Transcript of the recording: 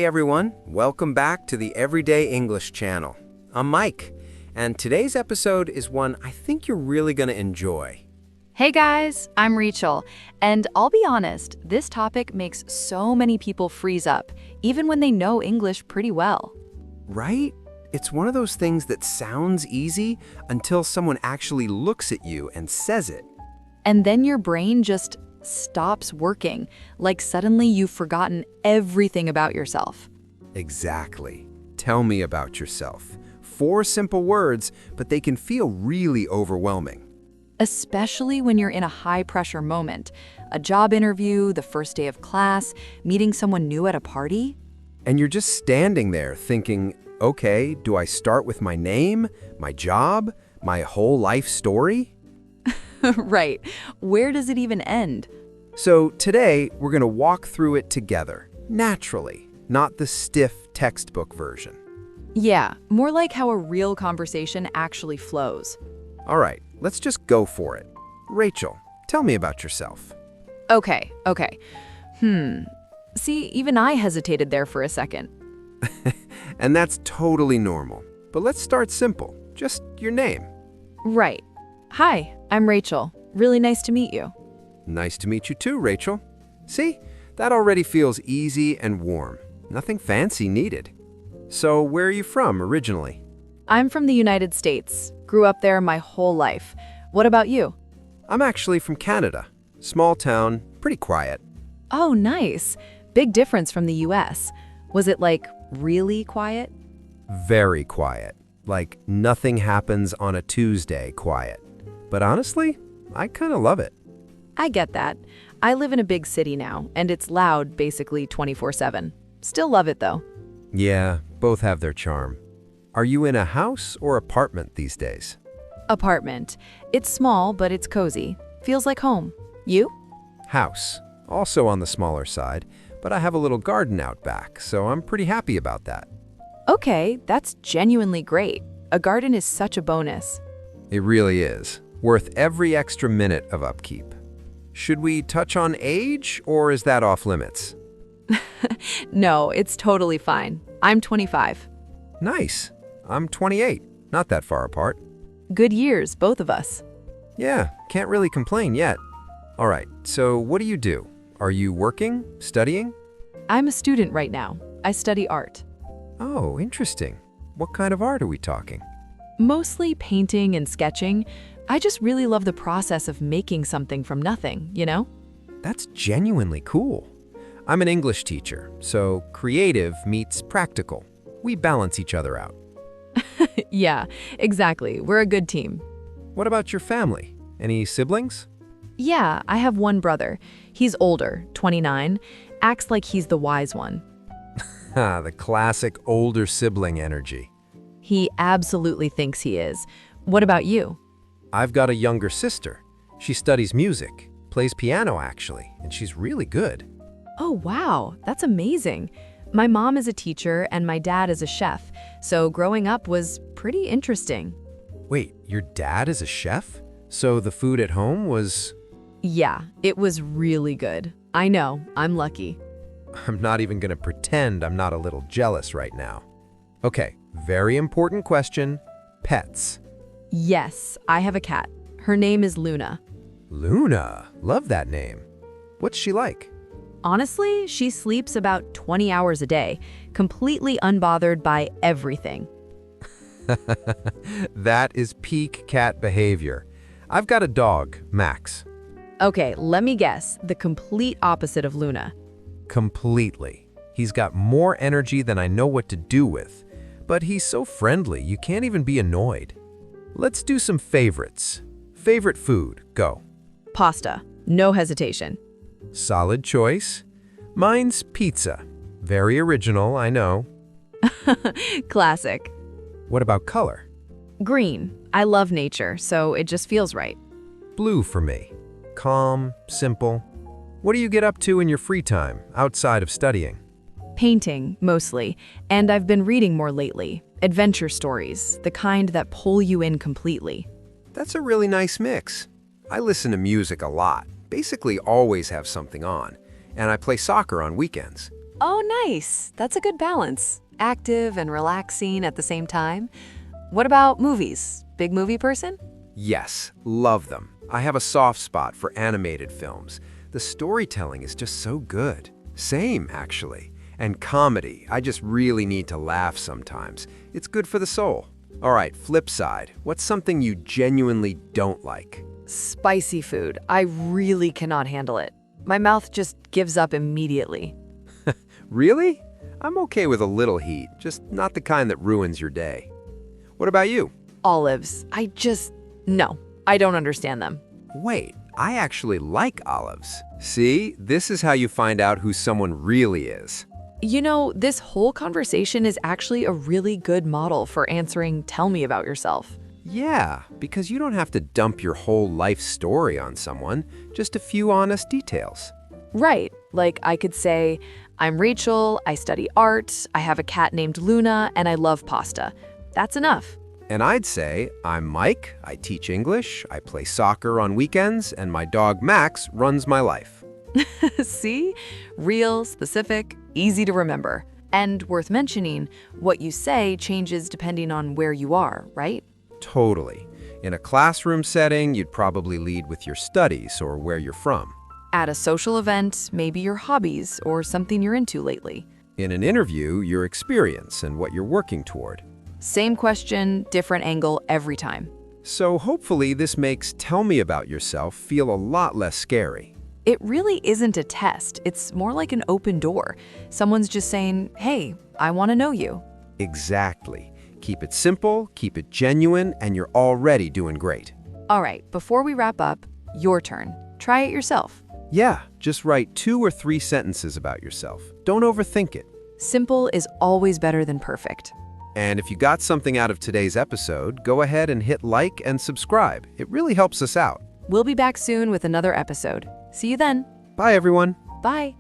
Hey everyone, welcome back to the Everyday English channel. I'm Mike, and today's episode is one I think you're really going to enjoy. Hey guys, I'm Rachel, and I'll be honest, this topic makes so many people freeze up, even when they know English pretty well. Right? It's one of those things that sounds easy until someone actually looks at you and says it. And then your brain just stops working, like suddenly you've forgotten everything about yourself. Exactly. Tell me about yourself. 4 simple words, but they can feel really overwhelming. Especially when you're in a high-pressure moment, a job interview, the first day of class, meeting someone new at a party. And you're just standing there thinking, okay, do I start with my name, my job, my whole life story? Right. Where does it even end? So today, we're going to walk through it together, naturally, not the stiff textbook version. Yeah, more like how a real conversation actually flows. All right, let's just go for it. Rachel, tell me about yourself. Okay. See, even I hesitated there for a second. And that's totally normal. But let's start simple. Just your name. Right. Hi, I'm Rachel. Really nice to meet you. Nice to meet you too, Rachel. See, that already feels easy and warm. Nothing fancy needed. So where are you from originally? I'm from the United States. Grew up there my whole life. What about you? I'm actually from Canada. Small town, pretty quiet. Oh, nice. Big difference from the US. Was it like really quiet? Very quiet. Like nothing happens on a Tuesday quiet. But honestly, I kind of love it. I get that. I live in a big city now, and it's loud basically 24/7. Still love it though. Yeah, both have their charm. Are you in a house or apartment these days? Apartment. It's small, but it's cozy. Feels like home. You? House. Also on the smaller side, but I have a little garden out back, so I'm pretty happy about that. Okay, that's genuinely great. A garden is such a bonus. It really is. Worth every extra minute of upkeep. Should we touch on age, or is that off limits? No, it's totally fine. I'm 25. Nice. I'm 28. Not that far apart. Good years, both of us. Yeah, can't really complain yet. All right, so what do you do? Are you working? Studying? I'm a student right now. I study art. Oh, interesting. What kind of art are we talking? Mostly painting and sketching. I just really love the process of making something from nothing, you know? That's genuinely cool. I'm an English teacher, so creative meets practical. We balance each other out. Yeah, exactly. We're a good team. What about your family? Any siblings? Yeah, I have one brother. He's older, 29, acts like he's the wise one. The classic older sibling energy. He absolutely thinks he is. What about you? I've got a younger sister. She studies music, plays piano actually, and she's really good. Oh, wow, that's amazing. My mom is a teacher and my dad is a chef, so growing up was pretty interesting. Wait, your dad is a chef? So the food at home was... Yeah, it was really good. I know, I'm lucky. I'm not even gonna pretend I'm not a little jealous right now. Okay, very important question. Pets. Yes, I have a cat. Her name is Luna. Luna. Love that name. What's she like? Honestly, she sleeps about 20 hours a day, completely unbothered by everything. That is peak cat behavior. I've got a dog, Max. Okay, let me guess, the complete opposite of Luna. Completely. He's got more energy than I know what to do with. But he's so friendly, you can't even be annoyed. Let's do some favorites. Favorite food, go. Pasta, no hesitation. Solid choice. Mine's pizza. Very original, I know. Classic. What about color? Green. I love nature, so it just feels right. Blue for me. Calm, simple. What do you get up to in your free time, outside of studying? Painting, mostly, and I've been reading more lately. Adventure stories, the kind that pull you in completely. That's a really nice mix. I listen to music a lot, basically always have something on, and I play soccer on weekends. Oh, nice. That's a good balance. Active and relaxing at the same time. What about movies? Big movie person? Yes, love them. I have a soft spot for animated films. The storytelling is just so good. Same, actually. And comedy, I just really need to laugh sometimes. It's good for the soul. All right, flip side. What's something you genuinely don't like? Spicy food. I really cannot handle it. My mouth just gives up immediately. Really? I'm okay with a little heat, just not the kind that ruins your day. What about you? Olives. No, I don't understand them. Wait, I actually like olives. See, this is how you find out who someone really is. You know, this whole conversation is actually a really good model for answering "tell me about yourself." Yeah, because you don't have to dump your whole life story on someone, just a few honest details. Right. Like I could say, I'm Rachel, I study art, I have a cat named Luna, and I love pasta. That's enough. And I'd say, I'm Mike, I teach English, I play soccer on weekends, and my dog Max runs my life. See? Real, specific, easy to remember. And worth mentioning, what you say changes depending on where you are, right? Totally. In a classroom setting, you'd probably lead with your studies or where you're from. At a social event, maybe your hobbies or something you're into lately. In an interview, your experience and what you're working toward. Same question, different angle every time. So hopefully this makes Tell Me About Yourself feel a lot less scary. It really isn't a test. It's more like an open door. Someone's just saying, hey, I want to know you. Exactly. Keep it simple, keep it genuine, and you're already doing great. All right, before we wrap up, your turn. Try it yourself. Yeah, just write 2 or 3 sentences about yourself. Don't overthink it. Simple is always better than perfect. And if you got something out of today's episode, go ahead and hit like and subscribe. It really helps us out. We'll be back soon with another episode. See you then. Bye, everyone. Bye.